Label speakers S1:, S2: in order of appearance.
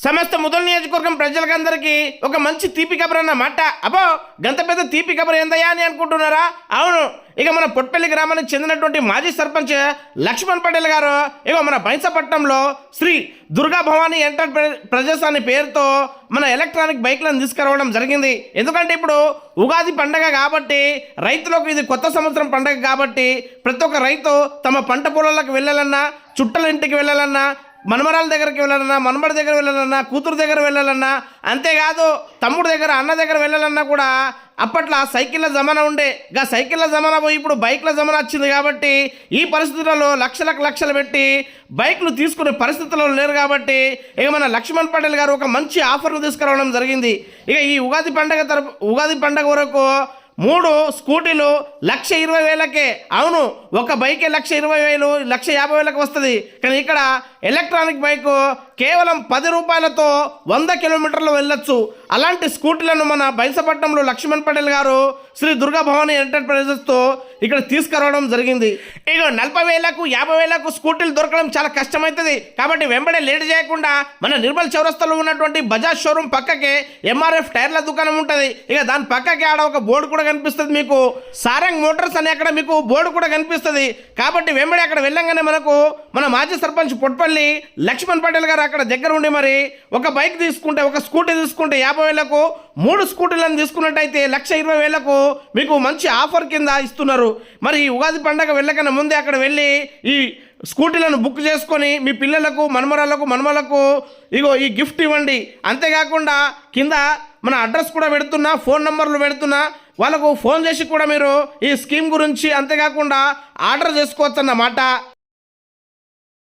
S1: సమస్త ముదల్ నియోజకవర్గం ప్రజలకందరికీ ఒక మంచి తీపి కబర్ అన్నమాట. అబ్బో గంత పెద్ద తీపి కబర్ ఏందయ్యా అని అనుకుంటున్నారా? అవును, ఇక మన పొట్పల్లి గ్రామానికి చెందినటువంటి మాజీ సర్పంచ్ లక్ష్మణ్ పటేల్ గారు ఇక మన బైంసపట్నంలో శ్రీ దుర్గా భవానీ ఎంటర్ప్రైజెస్ అనే పేరుతో మన ఎలక్ట్రానిక్ బైక్లను తీసుకురావడం జరిగింది. ఎందుకంటే ఇప్పుడు ఉగాది పండగ కాబట్టి, రైతులకు ఇది కొత్త సంవత్సరం పండగ కాబట్టి ప్రతి ఒక్క రైతు తమ పంట పొలాలకు వెళ్ళాలన్నా, చుట్టల ఇంటికి వెళ్ళాలన్నా, మనమరాల దగ్గరికి వెళ్ళాలన్నా, మనమడి దగ్గర వెళ్ళాలన్నా, కూతురు దగ్గర వెళ్ళాలన్నా, అంతేకాదు తమ్ముడు దగ్గర, అన్న దగ్గర వెళ్ళాలన్నా కూడా అప్పట్లో సైకిళ్ళ జమానా ఉండే. గా సైకిళ్ళ జమానా పోయి ఇప్పుడు బైక్ల జమానా వచ్చింది కాబట్టి ఈ పరిస్థితులలో లక్షలు పెట్టి బైక్లు తీసుకునే పరిస్థితుల్లో లేరు కాబట్టి ఇక మన లక్ష్మణ్ పటేల్ గారు ఒక మంచి ఆఫర్ను తీసుకురావడం జరిగింది. ఇక ఈ ఉగాది పండగ వరకు 3 స్కూటీలు 1,20,000కే. అవును, ఒక బైకే 1,20,000, 1,50,000కి వస్తుంది. కానీ ఇక్కడ ఎలక్ట్రానిక్ బైకు కేవలం 10 రూపాయలతో 100 కిలోమీటర్లు వెళ్ళొచ్చు. అలాంటి స్కూటీలను మన బైంసపట్నంలో లక్ష్మణ్ పటేల్ గారు శ్రీ దుర్గా భవానీ ఎంటర్ప్రైజెస్తో ఇక్కడ తీసుకురావడం జరిగింది. ఇక 40,000కు 50,000కు స్కూటీలు దొరకడం చాలా కష్టమవుతుంది కాబట్టి వెంబడే లేట్ చేయకుండా మన నిర్మల్ చౌరస్తాలో ఉన్నటువంటి బజాజ్ షోరూమ్ పక్కకే ఎంఆర్ఎఫ్ టైర్ల దుకాణం ఉంటుంది. ఇక దాని పక్కకే ఆడ ఒక బోర్డు కూడా కనిపిస్తుంది మీకు, సారంగ్ మోటార్స్ అని అక్కడ మీకు బోర్డు కూడా కనిపిస్తుంది. కాబట్టి వెంబడి అక్కడ వెళ్ళంగానే మనకు మన మాజీ సర్పంచ్ పొట్పల్లి లక్ష్మణ్ పటేల్ గారు అక్కడ దగ్గర ఉండి మరి ఒక బైక్ తీసుకుంటే, ఒక స్కూటీ తీసుకుంటే 50,000కు, 3 స్కూటీలను తీసుకున్నట్టయితే 1,20,000కు మీకు మంచి ఆఫర్ కింద ఇస్తున్నారు. మరి ఈ ఉగాది పండగ వెళ్ళకన్నా ముందే అక్కడ వెళ్ళి ఈ స్కూటీలను బుక్ చేసుకొని మీ పిల్లలకు, మనమలకు ఇగో ఈ గిఫ్ట్ ఇవ్వండి. అంతేకాకుండా కింద మన అడ్రస్ కూడా పెడుతున్నా, ఫోన్ నంబర్లు పెడుతున్నా, వాళ్ళకు ఫోన్ చేసి కూడా మీరు ఈ స్కీమ్ గురించి అంతేకాకుండా ఆర్డర్ చేసుకోవచ్చు అన్నమాట.